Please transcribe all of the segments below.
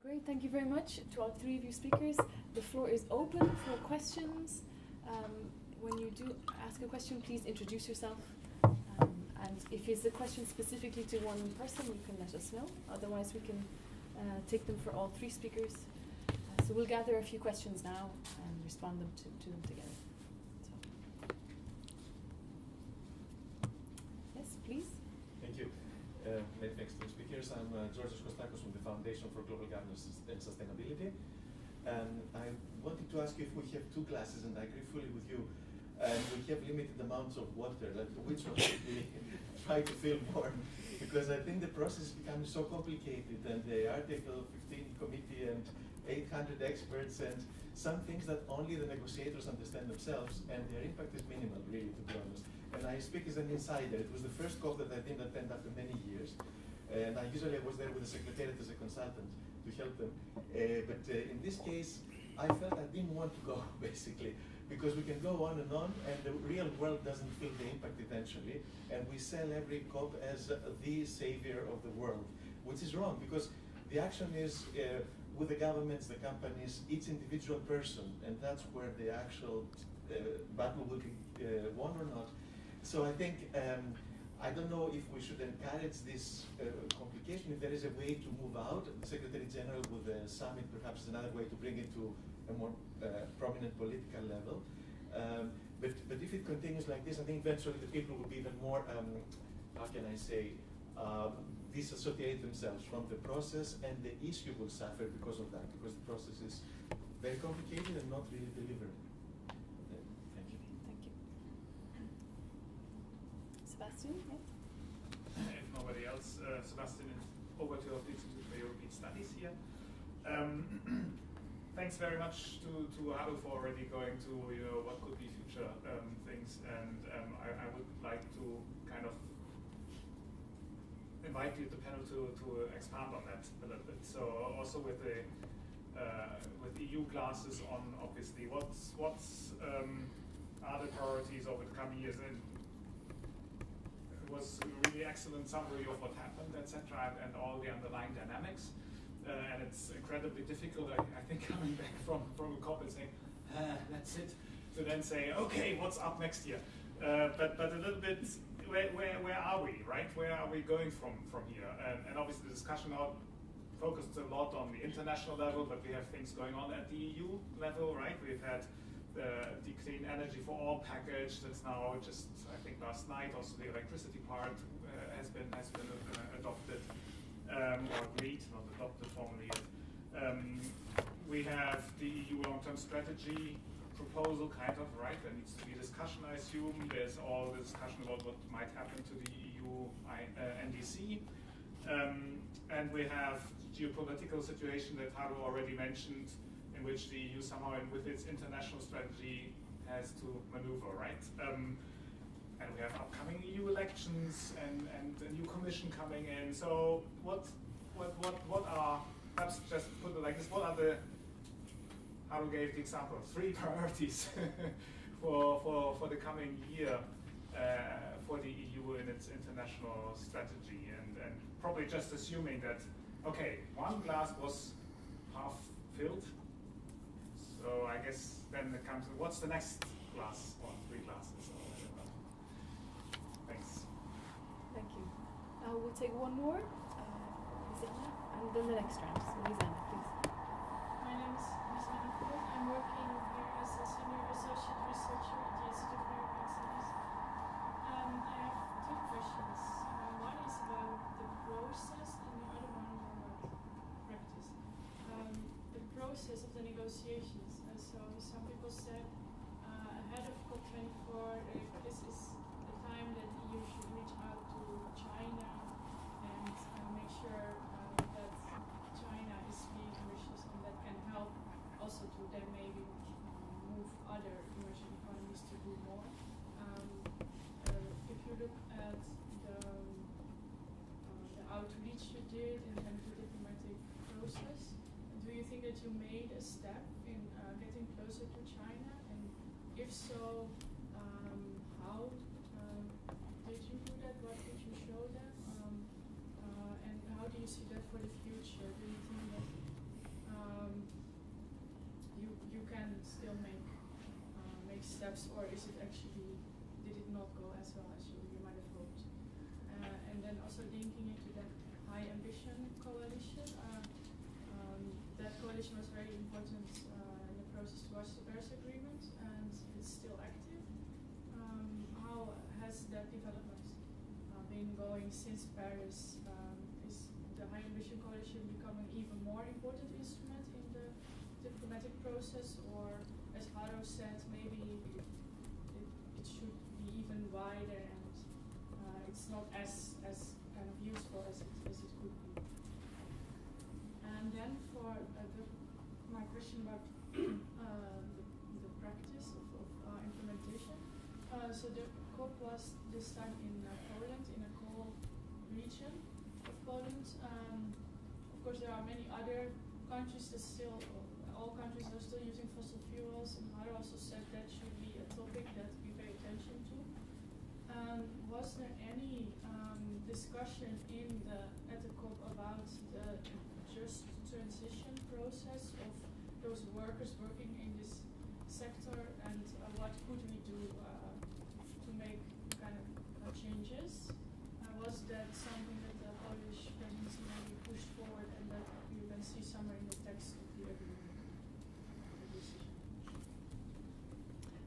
Great, thank you very much to all three of you speakers. The floor is open for questions. When you do ask a question, please introduce yourself. And if it's a question specifically to one person, you can let us know. Otherwise, we can take them for all three speakers. So we'll gather a few questions now and respond to them together. So. Yes, please. Thank you. Many thanks to the speakers. I'm Georgios Kostakos from the Foundation for Global Governance and Sustainability. And I wanted to ask you if we have two glasses, and I agree fully with you, and we have limited amounts of water, like which one should we try to fill more? Because I think the process is becoming so complicated, and the Article 15 committee and 800 experts, and some things that only the negotiators understand themselves, and their impact is minimal, really, to be honest. And I speak as an insider. It was the first COP that I didn't attend after many years. And I usually was there with the Secretariat as a consultant to help them. But in this case, I felt I didn't want to go, basically, because we can go on, and the real world doesn't feel the impact eventually. And we sell every COP as the savior of the world, which is wrong, because the action is with the governments, the companies, each individual person, and that's where the actual battle will be won or not. So I think, I don't know if we should encourage this complication, if there is a way to move out. The Secretary General with the summit perhaps is another way to bring it to a more prominent political level. But if it continues like this, I think eventually the people will be even more, how can I say, disassociate themselves from the process, and the issue will suffer because of that, because the process is very complicated and not really delivered. Thank you. Thank you. Sebastian, yes? If nobody else, Sebastian is over to the Institute for European Studies here. Thanks very much to Harro for already going to what could be future things, and I would like to kind of invite you, the panel, to expand on that a little bit. So also with the EU classes on, obviously, what's are the priorities over the coming years, and it was a really excellent summary of what happened, etc., and all the underlying dynamics. And it's incredibly difficult, I think, coming back from a COP and saying, that's it, to then say, okay, what's up next year? But a little bit, where are we, right? Where are we going from here? And obviously the discussion now focused a lot on the international level, but we have things going on at the EU level, right? We've had the Clean Energy for All package that's now just, I think last night, also the electricity part has been adopted, or agreed, not adopted formally yet. We have the EU long-term strategy proposal, kind of, right? There needs to be discussion, I assume. There's all the discussion about what might happen to the EU NDC. And we have geopolitical situation that Harro already mentioned, in which the EU somehow, with its international strategy, has to maneuver, right? And we have upcoming EU elections and a new commission coming in. So what are, perhaps just put it like this, what are the, Harro gave the example, 3 priorities for the coming year for the EU in its international strategy, and probably just assuming that, okay, one glass was half filled, so I guess then it comes to what's the next glass, or 3 glasses. Thanks. Thank you. We'll take one more, Lizana, and then the next round. So Lizana, please. My name is Lizana Kool. I'm working here as a senior associate researcher at the Institute for European Studies. I have 2 questions. One is about the process, and the other one about practice. The process of the negotiations. So some people said ahead of COP24, this is the time that the EU should reach out to China and make sure that China is being ambitious, and that can help also to then maybe move other emerging economies to do more. If you look at the outreach you did and the diplomatic process, do you think that you made a step in getting closer to China? And if so, how did you do that? What did you show them? And how do you see that for the future? Do you think that can still make steps, or is it actually, did it not go as well as you might have hoped? And then also linking it to that high ambition coalition. That coalition was very important in the process towards the Paris Agreement, and it's still active. How has that development been going since Paris? Is the high ambition coalition becoming even more important instrument in the diplomatic process, or as Harro said, maybe it should be even wider and it's not as kind of useful as it could be. And then for my question about the practice of implementation. So the COP was this time in Poland, in a coal region of Poland. Of course, there are many other countries that still, all countries are still using fossil fuels, and Harro also said that should be a topic that we pay attention to. Was there any discussion at the COP about the just transition process of those workers working in this sector, and what could we do to make kind of changes? Was that something that the Polish presidency maybe pushed forward, and that you can see somewhere in the text of the agreement, the decision?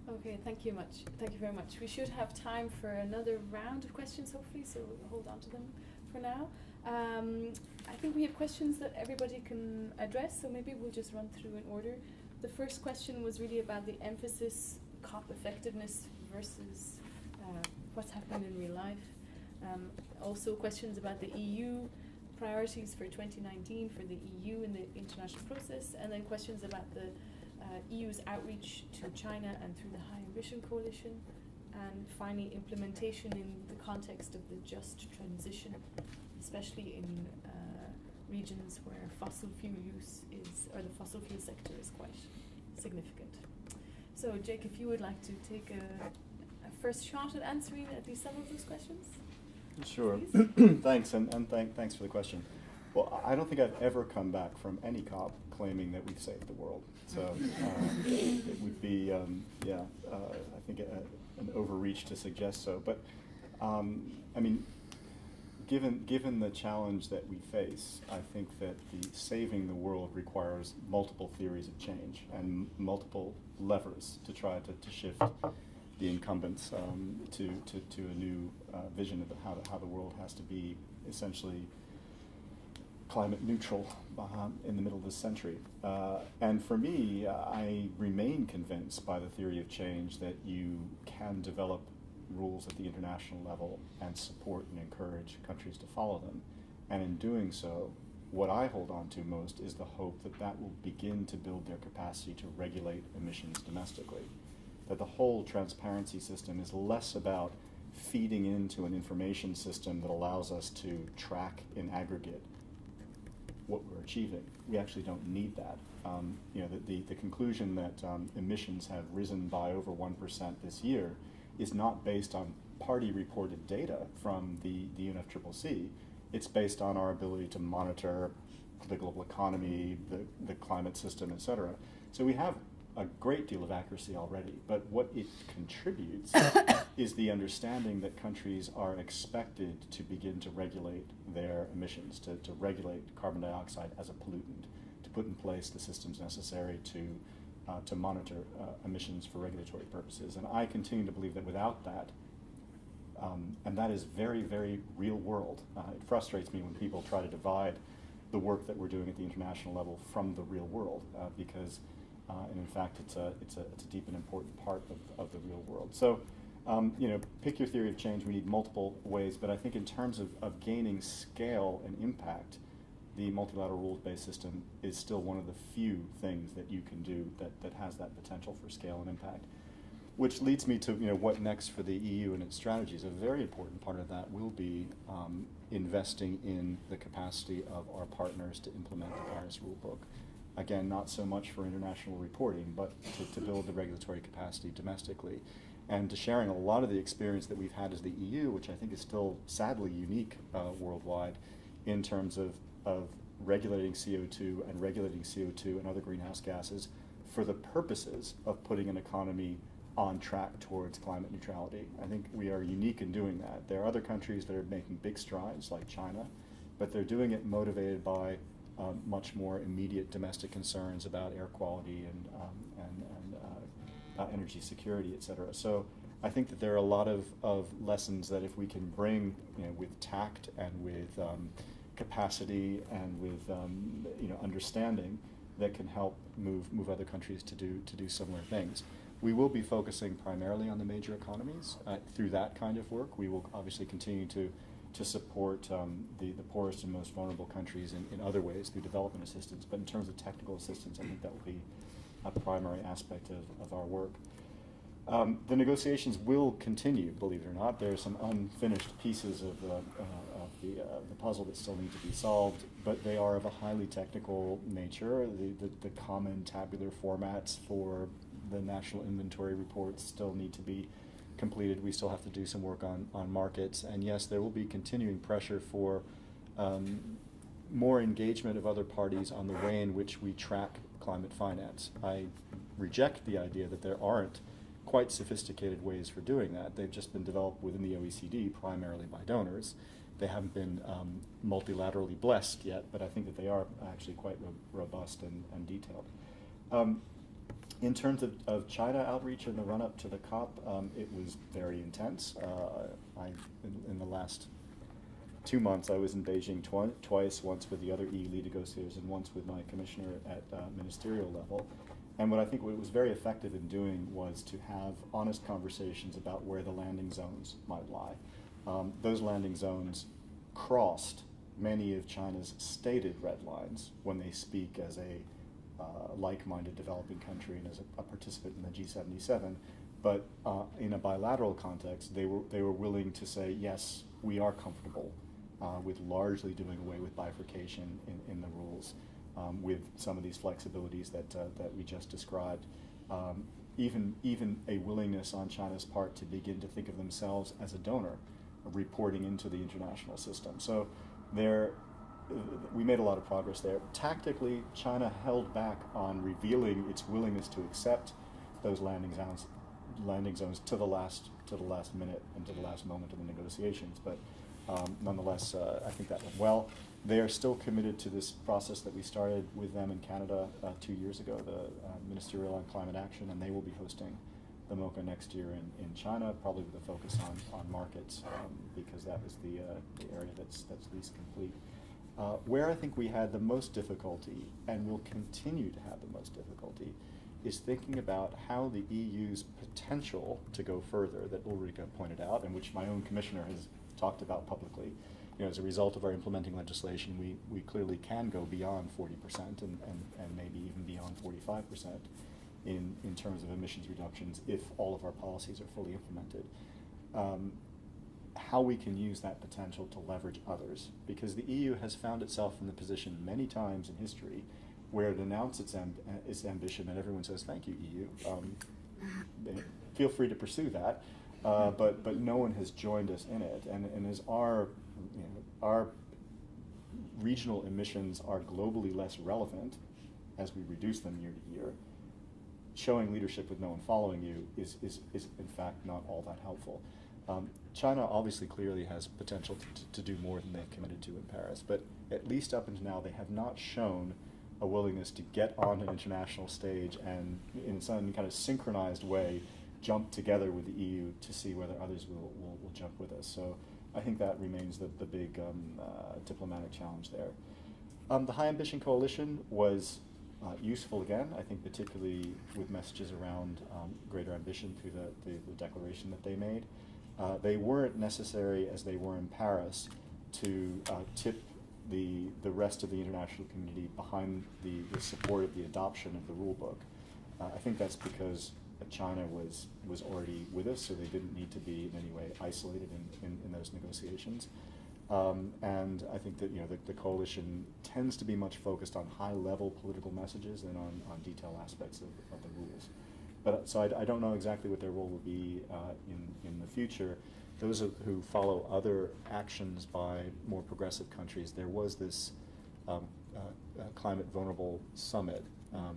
Okay, thank you much. Thank you very much. We should have time for another round of questions, hopefully, so hold on to them for now. I think we have questions that everybody can address, so maybe we'll just run through in order. The first question was really about the emphasis, COP effectiveness versus what's happening in real life. Also questions about the EU priorities for 2019 for the EU in the international process, and then questions about the EU's outreach to China and through the High Ambition Coalition, and finally implementation in the context of the just transition, especially in regions where fossil fuel use is, or the fossil fuel sector is quite significant. So Jake, if you would like to take a first shot at answering at least some of those questions. Sure. Thanks, and thanks for the question. Well, I don't think I've ever come back from any COP claiming that we've saved the world. So it would be, I think an overreach to suggest so. But I mean, given the challenge that we face, I think that the saving the world requires multiple theories of change and multiple levers to try to shift the incumbents to a new vision of how the world has to be essentially climate neutral in the middle of this century. And for me, I remain convinced by the theory of change that you can develop rules at the international level and support and encourage countries to follow them. And in doing so, what I hold on to most is the hope that that will begin to build their capacity to regulate emissions domestically. That the whole transparency system is less about feeding into an information system that allows us to track in aggregate what we're achieving. We actually don't need that. The conclusion that emissions have risen by over 1% this year is not based on party-reported data from the UNFCCC. It's based on our ability to monitor the global economy, the climate system, et cetera. So we have a great deal of accuracy already, but what it contributes is the understanding that countries are expected to begin to regulate their emissions, to regulate carbon dioxide as a pollutant, to put in place the systems necessary to monitor emissions for regulatory purposes. And I continue to believe that without that, and that is very, very real world. It frustrates me when people try to divide the work that we're doing at the international level from the real world, because and in fact, it's a deep and important part of the real world. So, pick your theory of change. We need multiple ways, but I think in terms of gaining scale and impact, the multilateral rules-based system is still one of the few things that you can do that has that potential for scale and impact. Which leads me to what next for the EU and its strategies. A very important part of that will be investing in the capacity of our partners to implement the Paris Rulebook. Again, not so much for international reporting, but to build the regulatory capacity domestically, and to sharing a lot of the experience that we've had as the EU, which I think is still sadly unique worldwide, in terms of regulating CO2 and regulating CO2 and other greenhouse gases for the purposes of putting an economy on track towards climate neutrality. I think we are unique in doing that. There are other countries that are making big strides, like China, but they're doing it motivated by much more immediate domestic concerns about air quality and energy security, et cetera. So I think that there are a lot of lessons that if we can bring, with tact and with capacity and with understanding, that can help move other countries to do similar things. We will be focusing primarily on the major economies through that kind of work. We will obviously continue to support the poorest and most vulnerable countries in other ways through development assistance. But in terms of technical assistance, I think that will be a primary aspect of our work. The negotiations will continue, believe it or not. There are some unfinished pieces of the puzzle that still need to be solved, but they are of a highly technical nature. The common tabular formats for the national inventory reports still need to be completed. We still have to do some work on markets, and yes, there will be continuing pressure for more engagement of other parties on the way in which we track climate finance. I reject the idea that there aren't quite sophisticated ways for doing that. They've just been developed within the OECD primarily by donors. They haven't been multilaterally blessed yet, but I think that they are actually quite robust and detailed. In terms of China outreach in the run-up to the COP, it was very intense. In the last 2 months, I was in Beijing twice, once with the other EU lead negotiators and once with my commissioner at ministerial level. And what I think what was very effective in doing was to have honest conversations about where the landing zones might lie. Those landing zones crossed many of China's stated red lines when they speak as a like-minded developing country and as a participant in the G77. But in a bilateral context, they were willing to say, yes, we are comfortable with largely doing away with bifurcation in the rules, with some of these flexibilities that we just described. Even a willingness on China's part to begin to think of themselves as a donor, reporting into the international system. So we made a lot of progress there. Tactically, China held back on revealing its willingness to accept those landing zones to the last minute and to the last moment of the negotiations. But nonetheless, I think that went well. They are still committed to this process that we started with them in Canada 2 years ago, the Ministerial on Climate Action, and they will be hosting the MOCA next year in China, probably with a focus on markets, because that was the area that's least complete. Where I think we had the most difficulty, and will continue to have the most difficulty, is thinking about how the EU's potential to go further, that Ulriikka pointed out, and which my own commissioner has talked about publicly. As a result of our implementing legislation, we clearly can go beyond 40% and maybe even beyond 45% in terms of emissions reductions if all of our policies are fully implemented. How we can use that potential to leverage others, because the EU has found itself in the position many times in history where it announced its ambition and everyone says, thank you, EU. Feel free to pursue that, but no one has joined us in it. And as our regional emissions are globally less relevant as we reduce them year to year, showing leadership with no one following you is in fact not all that helpful. China obviously clearly has potential to do more than they've committed to in Paris, but at least up until now they have not shown a willingness to get on an international stage and in some kind of synchronized way jump together with the EU to see whether others will jump with us. So I think that remains the big diplomatic challenge there. The High Ambition Coalition was useful again, I think particularly with messages around greater ambition through the declaration that they made. They weren't necessary as they were in Paris to tip the rest of the international community behind the support of the adoption of the rule book. I think that's because China was already with us, so they didn't need to be in any way isolated in those negotiations. And I think that the coalition tends to be much focused on high-level political messages than on detailed aspects of the rules. But so I don't know exactly what their role will be in the future. Those who follow other actions by more progressive countries, there was this climate vulnerable summit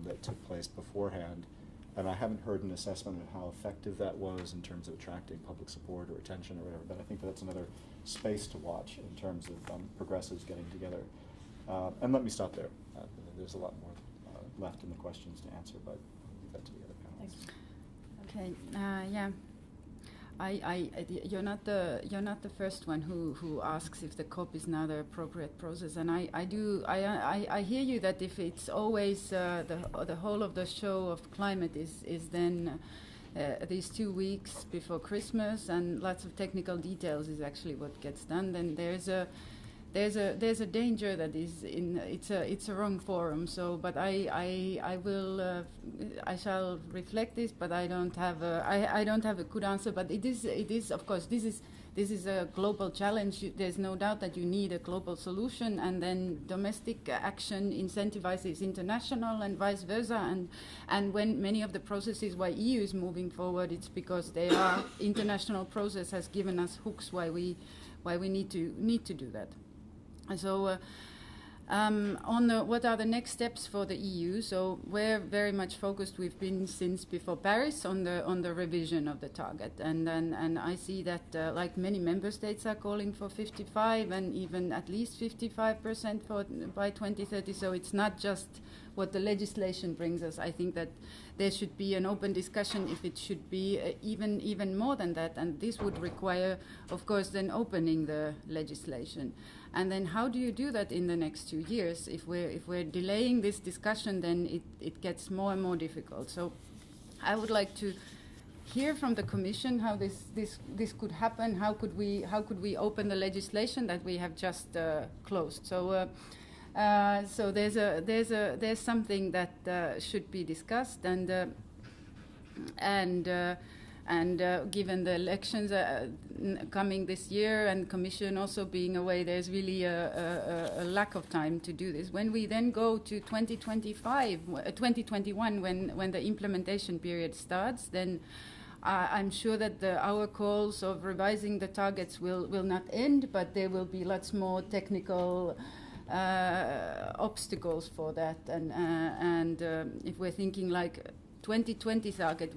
that took place beforehand. And I haven't heard an assessment of how effective that was in terms of attracting public support or attention or whatever, but I think that's another space to watch in terms of progressives getting together. And let me stop there. There's a lot more left in the questions to answer, but I'll leave that to the other panelists. Thanks. Okay. Yeah. You're not the first one who asks if the COP is now the appropriate process, and I hear you that if it's always the whole of the show of climate is then these 2 weeks before Christmas and lots of technical details is actually what gets done, then there's a danger that it's a wrong forum. So, but I shall reflect this, but I don't have a good answer. But it is of course this is a global challenge. There's no doubt that you need a global solution, and then domestic action incentivizes international and vice versa. And when many of the processes why EU is moving forward, it's because they are international process has given us hooks why we need to do that. So what are the next steps for the EU? So we're very much focused. We've been since before Paris on the revision of the target, and I see that like many member states are calling for 55 and even at least 55% by 2030. So it's not just what the legislation brings us. I think that there should be an open discussion if it should be even more than that, and this would require, of course, then opening the legislation. And then how do you do that in the next 2 years? If we're delaying this discussion, then it gets more and more difficult. So I would like to hear from the Commission how this could happen. How could we open the legislation that we have just closed? So there's something that should be discussed, and given the elections coming this year and Commission also being away, there's really a lack of time to do this. When we then go to 2021, when the implementation period starts, then I'm sure that our calls of revising the targets will not end, but there will be lots more technical obstacles for that. And if we're thinking like 2020 target,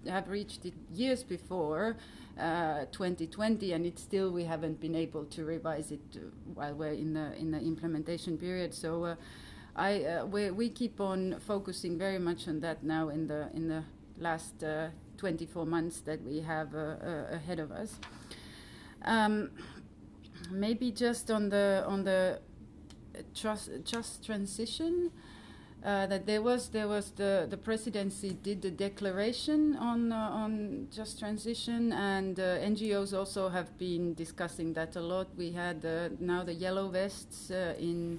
have reached it years before 2020, and it's still we haven't been able to revise it while we're in the implementation period. So we keep on focusing very much on that now in the last 24 months that we have ahead of us. Maybe just on the just transition. That there was the presidency did the declaration on just transition, and NGOs also have been discussing that a lot. We had now the yellow vests in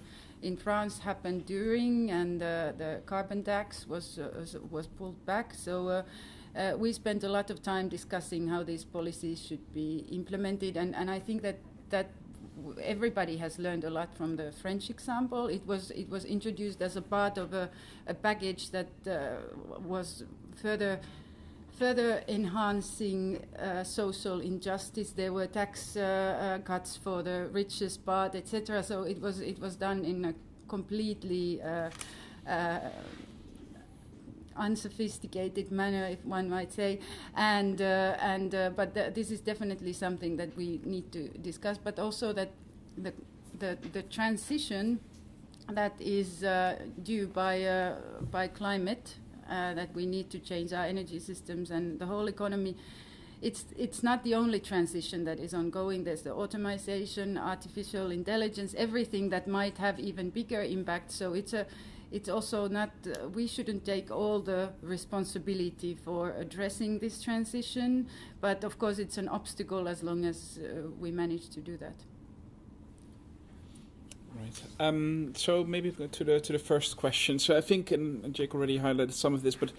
France happened during, and the carbon tax was pulled back. So we spent a lot of time discussing how these policies should be implemented, and I think that everybody has learned a lot from the French example. It was introduced as a part of a package that was further enhancing social injustice. There were tax cuts for the richest part, etc. So it was done in a completely unsophisticated manner, if one might say, but this is definitely something that we need to discuss. But also that the transition that is due by climate, that we need to change our energy systems and the whole economy. It's not the only transition that is ongoing. There's the automation, artificial intelligence, everything that might have even bigger impact. So it's also not, we shouldn't take all the responsibility for addressing this transition, but of course it's an obstacle as long as we manage to do that. Right. So maybe to the first question. So I think, and Jake already highlighted some of this, but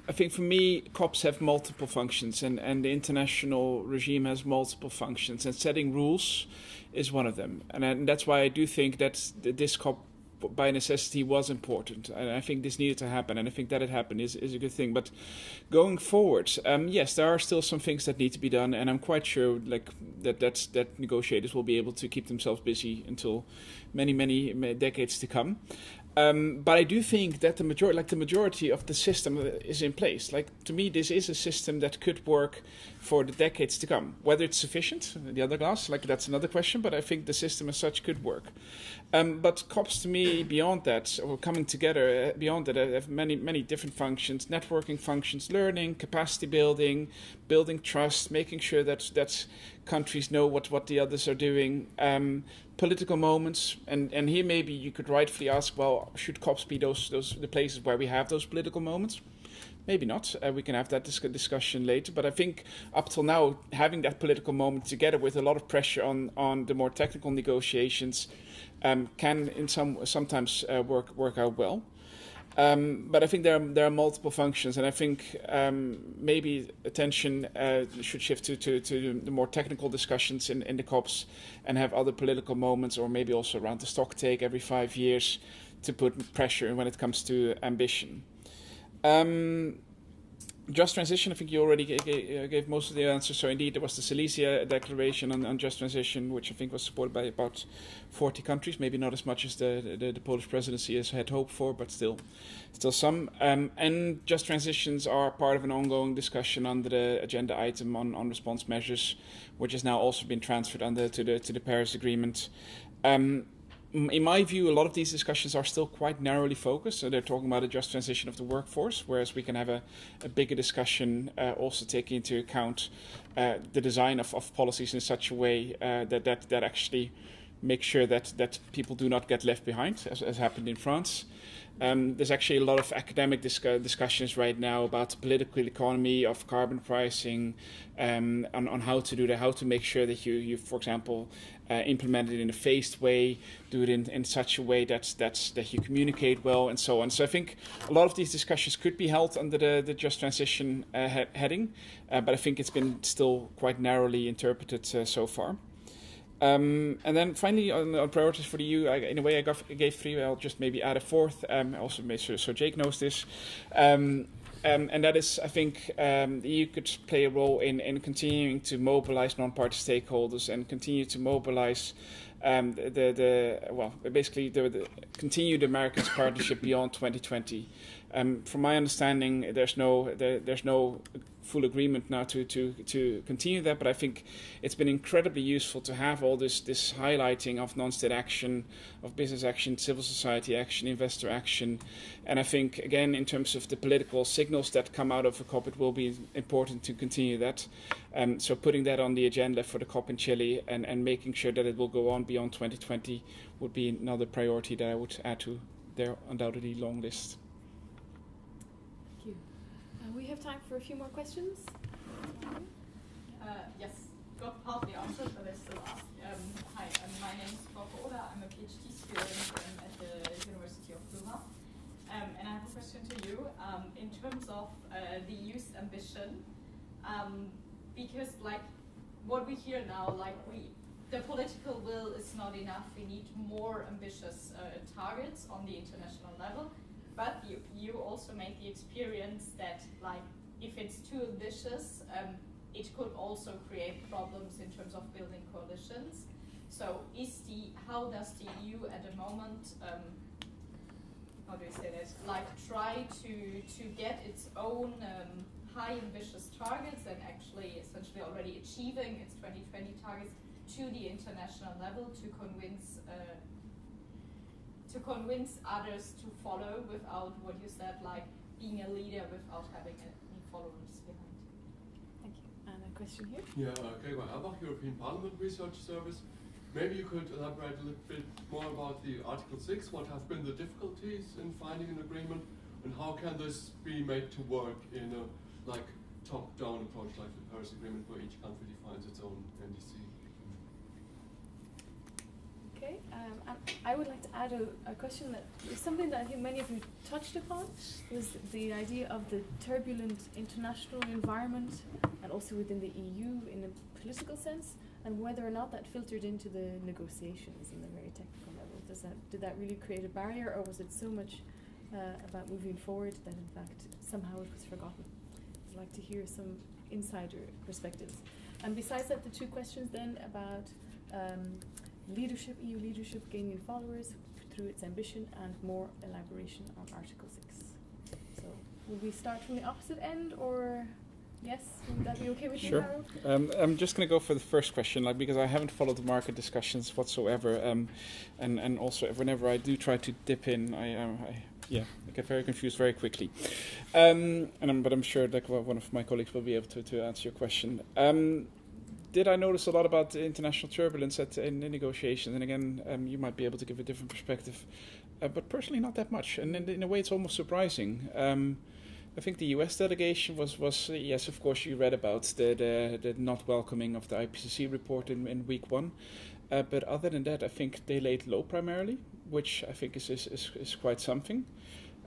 I think for me, COPs have multiple functions, and the international regime has multiple functions, and setting rules is one of them. And that's why I do think that this COP by necessity was important, and I think this needed to happen, and I think that it happened is a good thing. But going forward, yes, there are still some things that need to be done, and I'm quite sure that negotiators will be able to keep themselves busy until many decades to come. But I do think that the majority of the system is in place. Like, to me, this is a system that could work for the decades to come. Whether it's sufficient, the other glass, like that's another question. But I think the system as such could work. But COPs, to me, beyond that, or coming together beyond that, have many different functions: networking functions, learning, capacity building, building trust, making sure that countries know what the others are doing. Political moments, and here maybe you could rightfully ask, well, should COPs be the places where we have those political moments? Maybe not. We can have that discussion later. But I think up till now, having that political moment together with a lot of pressure on the more technical negotiations can sometimes work out well. But I think there are multiple functions, and I think maybe attention should shift to the more technical discussions in the COPs, and have other political moments, or maybe also around the stock take every 5 years, to put pressure when it comes to ambition. Just transition, I think you already gave most of the answers. So indeed, there was the Silesia Declaration on just transition, which I think was supported by about 40 countries, maybe not as much as the Polish presidency had hoped for, but still some. And just transitions are part of an ongoing discussion under the agenda item on response measures, which has now also been transferred to the Paris Agreement. In my view, a lot of these discussions are still quite narrowly focused. So they're talking about a just transition of the workforce, whereas we can have a bigger discussion also taking into account the design of policies in such a way that actually makes sure that people do not get left behind, as happened in France. There's actually a lot of academic discussions right now about the political economy of carbon pricing, on how to do that, how to make sure that you for example, implement it in a phased way, do it in such a way that you communicate well, and so on. So I think a lot of these discussions could be held under the Just Transition heading, but I think it's been still quite narrowly interpreted so far. And then finally, on priorities for the EU, in a way I gave 3. I'll just maybe add a 4th. Also make sure so Jake knows this. And that is, I think, the EU could play a role in continuing to mobilize non-party stakeholders and continue to mobilize the continued Americans partnership beyond 2020. From my understanding, there's no full agreement now to continue that, but I think it's been incredibly useful to have all this highlighting of non-state action, of business action, civil society action, investor action, and I think, again, in terms of the political signals that come out of a COP, it will be important to continue that. So putting that on the agenda for the COP in Chile and making sure that it will go on beyond 2020 would be another priority that I would add to their undoubtedly long list. We have time for a few more questions. Yes, got partly answered, but I still ask. Hi, my name is Frauke Oda. I'm a PhD student at the University of Brussels. And I have a question to you in terms of the EU's ambition, because like what we hear now, the political will is not enough. We need more ambitious targets on the international level. But you also made the experience that, if it's too ambitious, it could also create problems in terms of building coalitions. So, how does the EU at the moment, how do you say that? Try to get its own high ambitious targets and actually, essentially, already achieving its 2020 targets to the international level to convince others to follow without what you said, being a leader without having any followers behind. Thank you. And a question here? Yeah, Gregor Herbach, European Parliament Research Service. Maybe you could elaborate a little bit more about the Article 6. What have been the difficulties in finding an agreement, and how can this be made to work in a top-down approach like the Paris Agreement, where each country defines its own NDC? Okay, and I would like to add a question that is something that I think many of you touched upon, was the idea of the turbulent international environment and also within the EU in a political sense, and whether or not that filtered into the negotiations in the very technical level. Did that really create a barrier, or was it so much about moving forward that in fact somehow it was forgotten? I'd like to hear some insider perspectives. And besides that, the 2 questions then about leadership, EU leadership gaining followers through its ambition and more elaboration on Article 6. So, will we start from the opposite end, or yes? Would that be okay with you, Sure. Harro? I'm just going to go for the first question, because I haven't followed the market discussions whatsoever, and also whenever I do try to dip in, I get very confused very quickly. But I'm sure that one of my colleagues will be able to answer your question. Did I notice a lot about the international turbulence in the negotiations? And again, you might be able to give a different perspective, but personally not that much. And in a way, it's almost surprising. I think the US delegation was yes, of course, you read about the not welcoming of the IPCC report in week 1. But other than that, I think they laid low primarily, which I think is quite something.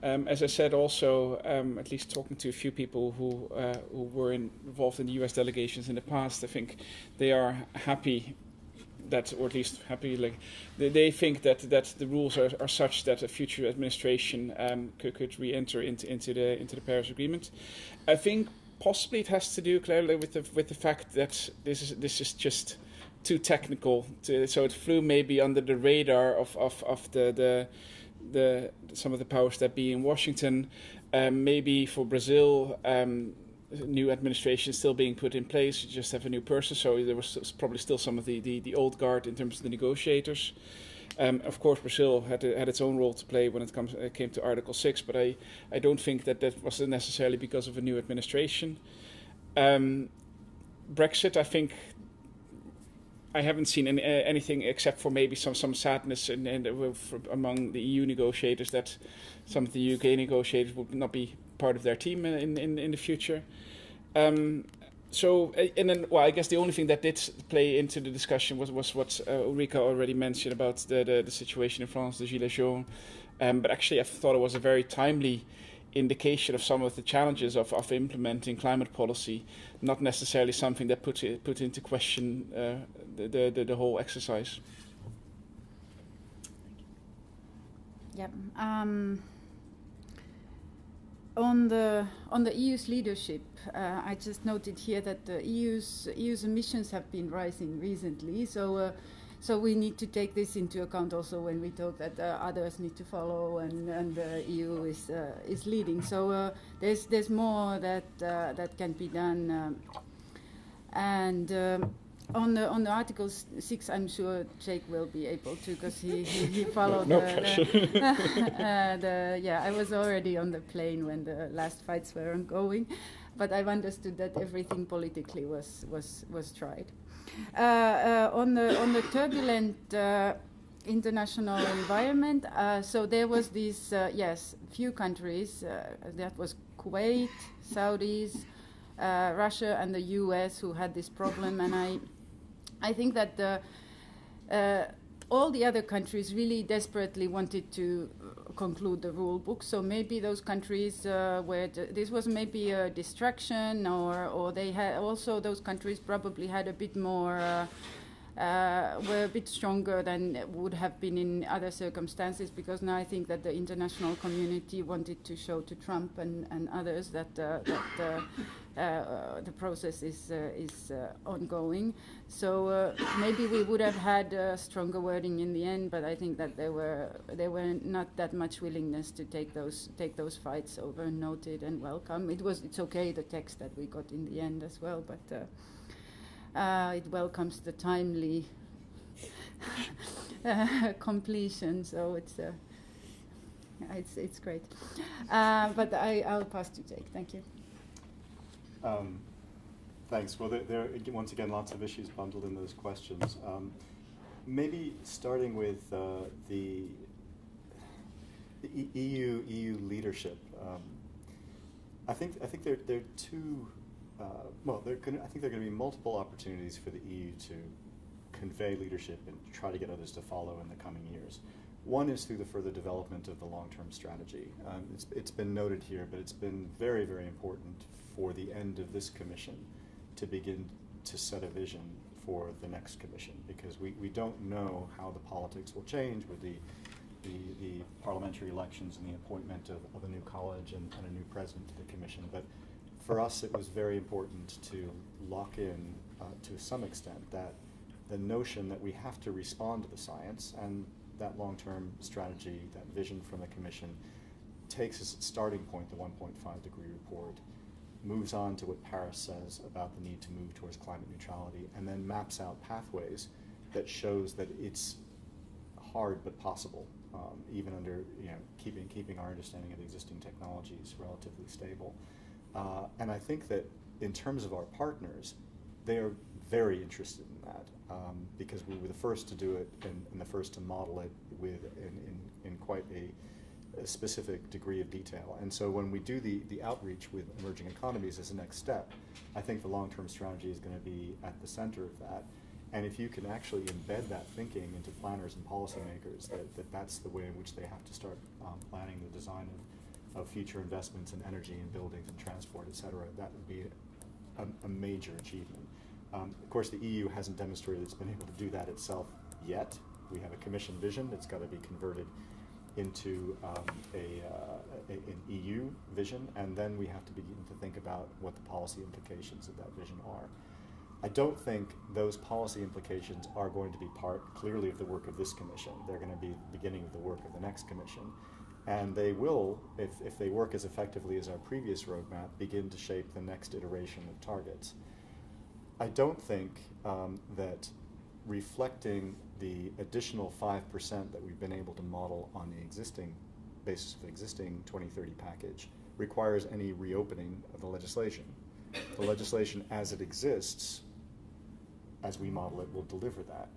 As I said, also, at least talking to a few people who were involved in the US delegations in the past, I think they are happy that, or at least happy, like they think that the rules are such that a future administration could re-enter into the Paris Agreement. I think possibly it has to do clearly with the fact that this is just too technical, so it flew maybe under the radar of the some of the powers that be in Washington. Maybe for Brazil, new administration still being put in place. You just have a new person, so there was probably still some of the old guard in terms of the negotiators. Of course, Brazil had its own role to play when it came to Article 6, but I don't think that was necessarily because of a new administration. Brexit, I think I haven't seen anything except for maybe some sadness among the EU negotiators that some of the UK negotiators would not be part of their team in the future. I guess the only thing that did play into the discussion was what Ulriikka already mentioned about the situation in France, the Gilets jaunes. But actually, I thought it was a very timely indication of some of the challenges of implementing climate policy, not necessarily something that put into question the whole exercise. Yep. On the EU's leadership, I just noted here that the EU's emissions have been rising recently. So we need to take this into account also when we talk that others need to follow and the EU is leading. So there's more that can be done. On the Article 6, I'm sure Jake will be able to, because he followed no pressure. I was already on the plane when the last fights were ongoing, but I've understood that everything politically was tried. On the turbulent international environment, so there was these few countries, that was Kuwait, Saudis, Russia and the US who had this problem, and I think that all the other countries really desperately wanted to conclude the rule book. So maybe those countries where this was maybe a distraction, or they had also, those countries probably had a bit more, were a bit stronger than would have been in other circumstances, because now I think that the international community wanted to show to Trump and others that the process is ongoing. So maybe we would have had stronger wording in the end, but I think that there were not that much willingness to take those fights over noted and welcome. It's okay, the text that we got in the end as well, but it welcomes the timely completion, so it's great. But I'll pass to Jake. Thank you. Thanks. Well, there once again lots of issues bundled in those questions. Maybe starting with the EU leadership. I think there are two. I think there are going to be multiple opportunities for the EU to convey leadership and try to get others to follow in the coming years. One is through the further development of the long-term strategy. It's been noted here, but it's been very, very important for the end of this commission to begin to set a vision for the next commission, because we don't know how the politics will change with the parliamentary elections and the appointment of a new college and a new president to the commission. But for us, it was very important to lock in, to some extent, that the notion that we have to respond to the science, and that long-term strategy, that vision from the Commission, takes as its starting point the 1.5 degree report, moves on to what Paris says about the need to move towards climate neutrality, and then maps out pathways that shows that it's hard but possible, even under keeping our understanding of existing technologies relatively stable. And I think that in terms of our partners, they are very interested in that, because we were the first to do it and the first to model it in quite a specific degree of detail. And so when we do the outreach with emerging economies as a next step, I think the long-term strategy is going to be at the center of that. And if you can actually embed that thinking into planners and policymakers, that's the way in which they have to start planning the design of future investments in energy and buildings and transport, et cetera, that would be a major achievement. Of course, the EU hasn't demonstrated it's been able to do that itself yet. We have a Commission vision that's got to be converted into an EU vision, and then we have to begin to think about what the policy implications of that vision are. I don't think those policy implications are going to be part, clearly, of the work of this Commission. They're going to be the beginning of the work of the next Commission. And they will, if they work as effectively as our previous roadmap, begin to shape the next iteration of targets. I don't think that reflecting the additional 5% that we've been able to model on the existing basis of the existing 2030 package requires any reopening of the legislation. The legislation as it exists, as we model it, will deliver that.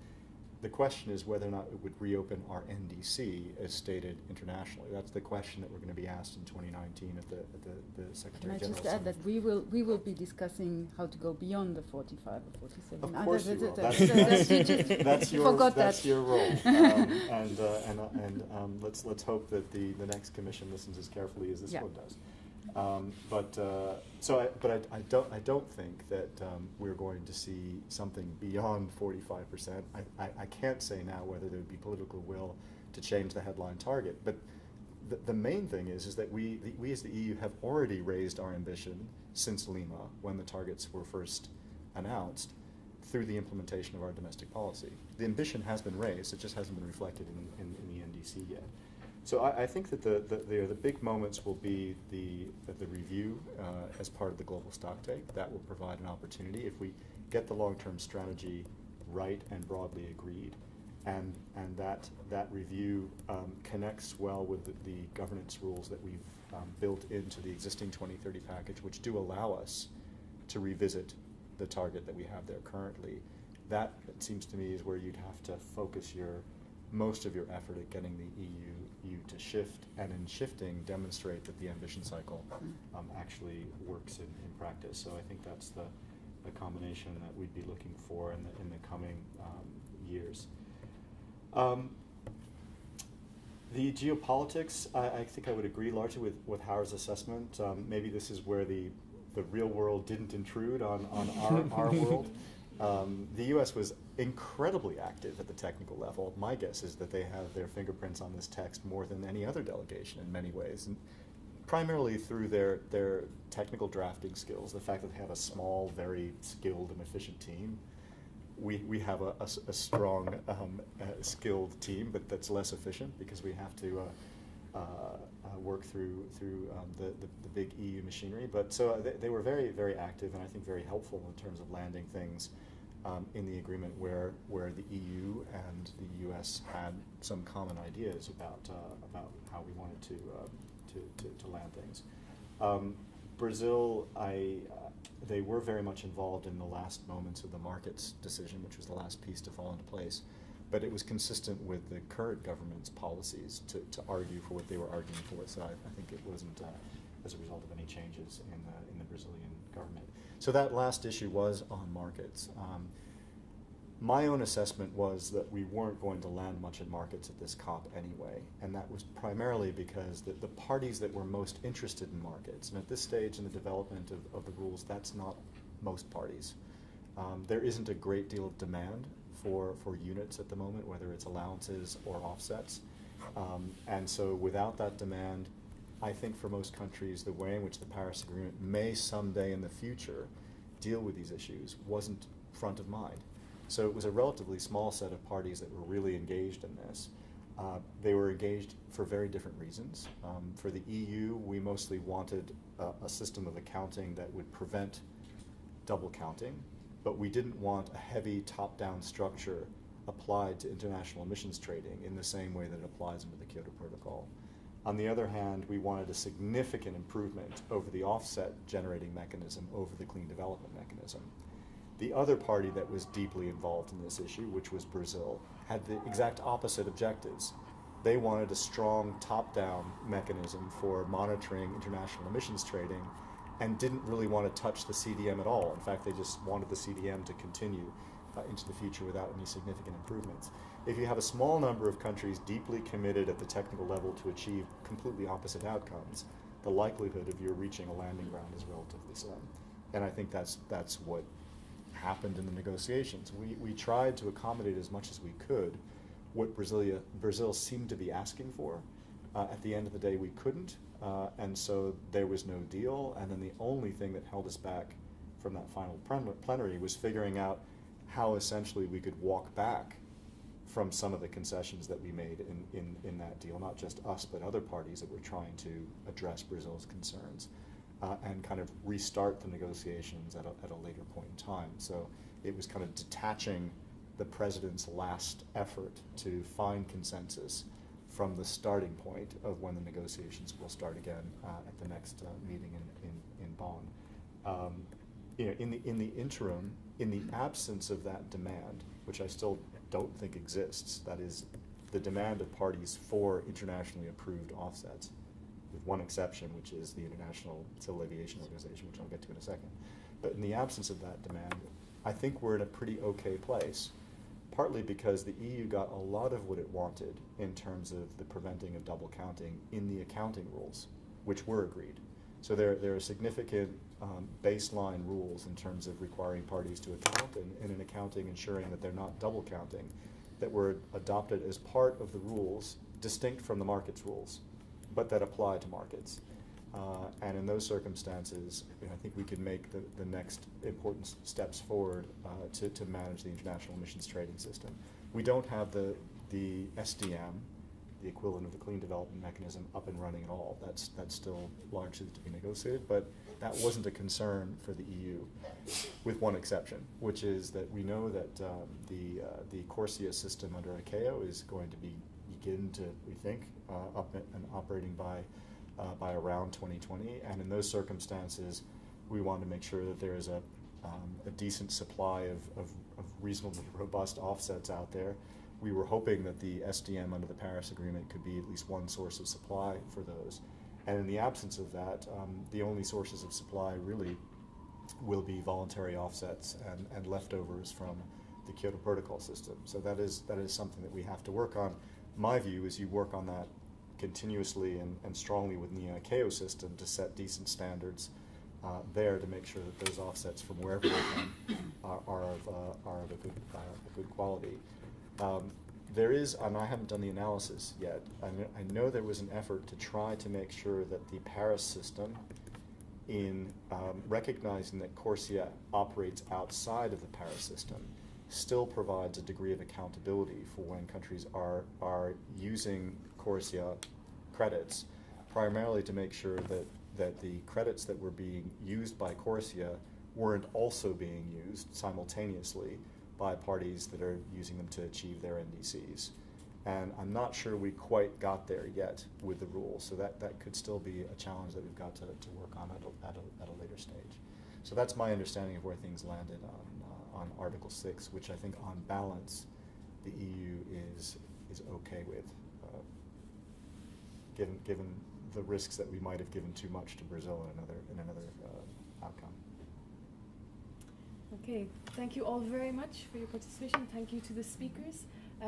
The question is whether or not it would reopen our NDC as stated internationally. That's the question that we're going to be asked in 2019 at the Secretary General. Can I just add that we will be discussing how to go beyond the 45 or 47? Of course you will. That's your role. Let's hope that the next Commission listens as carefully as this one does. I don't think that we're going to see something beyond 45%. I can't say now whether there would be political will to change the headline target, but the main thing is that we as the EU have already raised our ambition since Lima, when the targets were first announced, through the implementation of our domestic policy. The ambition has been raised, it just hasn't been reflected in the NDC yet. So I think that the big moments will be the review as part of the global stocktake. That will provide an opportunity if we get the long-term strategy right and broadly agreed, and that review connects well with the governance rules that we've built into the existing 2030 package, which do allow us to revisit the target that we have there currently. That, it seems to me, is where you'd have to focus most of your effort at getting the EU to shift, and in shifting demonstrate that the ambition cycle actually works in practice. So I think that's the combination that we'd be looking for in the coming years. The geopolitics, I think I would agree largely with Harro's assessment. Maybe this is where the real world didn't intrude on our world. The U.S. was incredibly active at the technical level. My guess is that they have their fingerprints on this text more than any other delegation in many ways, and primarily through their technical drafting skills, the fact that they have a small, very skilled and efficient team. We have a strong, skilled team, but that's less efficient because we have to work through the big EU machinery. But so they were very, very active, and I think very helpful in terms of landing things in the agreement where the EU and the US had some common ideas about how we wanted to land things. Brazil, they were very much involved in the last moments of the markets decision, which was the last piece to fall into place. But it was consistent with the current government's policies to argue for what they were arguing for. So I think it wasn't as a result of any changes in the Brazilian government. So that last issue was on markets. My own assessment was that we weren't going to land much in markets at this COP anyway, and that was primarily because the parties that were most interested in markets, and at this stage in the development of the rules, that's not most parties. There isn't a great deal of demand for units at the moment, whether it's allowances or offsets. And so without that demand, I think for most countries, the way in which the Paris Agreement may someday in the future deal with these issues wasn't front of mind. So it was a relatively small set of parties that were really engaged in this. They were engaged for very different reasons. For the EU, we mostly wanted a system of accounting that would prevent double counting, but we didn't want a heavy top-down structure applied to international emissions trading in the same way that it applies under the Kyoto Protocol. On the other hand, we wanted a significant improvement over the offset generating mechanism over the clean development mechanism. The other party that was deeply involved in this issue, which was Brazil, had the exact opposite objectives. They wanted a strong top-down mechanism for monitoring international emissions trading and didn't really want to touch the CDM at all. In fact, they just wanted the CDM to continue into the future without any significant improvements. If you have a small number of countries deeply committed at the technical level to achieve completely opposite outcomes, the likelihood of you reaching a landing ground is relatively slim. And I think that's what happened in the negotiations. We tried to accommodate as much as we could what Brazil seemed to be asking for. At the end of the day, we couldn't, and so there was no deal, and then the only thing that held us back from that final plenary was figuring out how essentially we could walk back from some of the concessions that we made in that deal, not just us, but other parties that were trying to address Brazil's concerns, and kind of restart the negotiations at a later point in time. So it was kind of detaching the president's last effort to find consensus from the starting point of when the negotiations will start again at the next meeting in Bonn. In the interim, in the absence of that demand, which I still don't think exists, that is the demand of parties for internationally approved offsets, with one exception, which is the International Civil Aviation Organization, which I'll get to in a second. But in the absence of that demand, I think we're in a pretty okay place, partly because the EU got a lot of what it wanted in terms of the preventing of double counting in the accounting rules, which were agreed. So there are significant baseline rules in terms of requiring parties to account and in accounting ensuring that they're not double counting that were adopted as part of the rules distinct from the markets rules, but that apply to markets. And in those circumstances, I think we can make the next important steps forward to manage the international emissions trading system. We don't have the SDM, the equivalent of the clean development mechanism, up and running at all. That's still largely to be negotiated, but that wasn't a concern for the EU, with one exception, which is that we know that the CORSIA system under ICAO is going to begin to, we think, up and operating by around 2020, and in those circumstances, we want to make sure that there is a decent supply of reasonably robust offsets out there. We were hoping that the SDM under the Paris Agreement could be at least one source of supply for those. And in the absence of that, the only sources of supply really will be voluntary offsets and leftovers from the Kyoto Protocol system. So that is something that we have to work on. My view is you work on that continuously and strongly within the ICAO system to set decent standards there to make sure that those offsets from wherever they come are of a good quality. There is, and I haven't done the analysis yet, I know there was an effort to try to make sure that the Paris system, in recognizing that CORSIA operates outside of the Paris system, still provides a degree of accountability for when countries are using CORSIA credits, primarily to make sure that the credits that were being used by CORSIA weren't also being used simultaneously by parties that are using them to achieve their NDCs. And I'm not sure we quite got there yet with the rules, so that could still be a challenge that we've got to work on at a later stage. So that's my understanding of where things landed on Article 6, which I think on balance the EU is okay with, given the risks that we might have given too much to Brazil in another outcome. Okay, thank you all very much for your participation. Thank you to the speakers.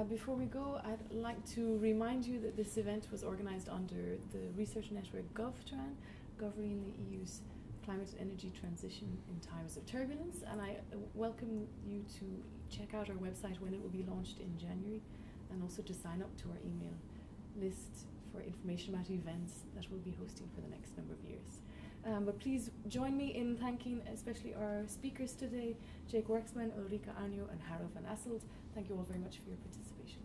Before we go, I'd like to remind you that this event was organized under the research network GovTran, governing the EU's climate and energy transition in times of turbulence. And I welcome you to check out our website when it will be launched in January, and also to sign up to our email list for information about events that we'll be hosting for the next number of years. But please join me in thanking especially our speakers today, Werksman, Ulriikka, Aarnio, and Harro van Asselt. Thank you all very much for your participation.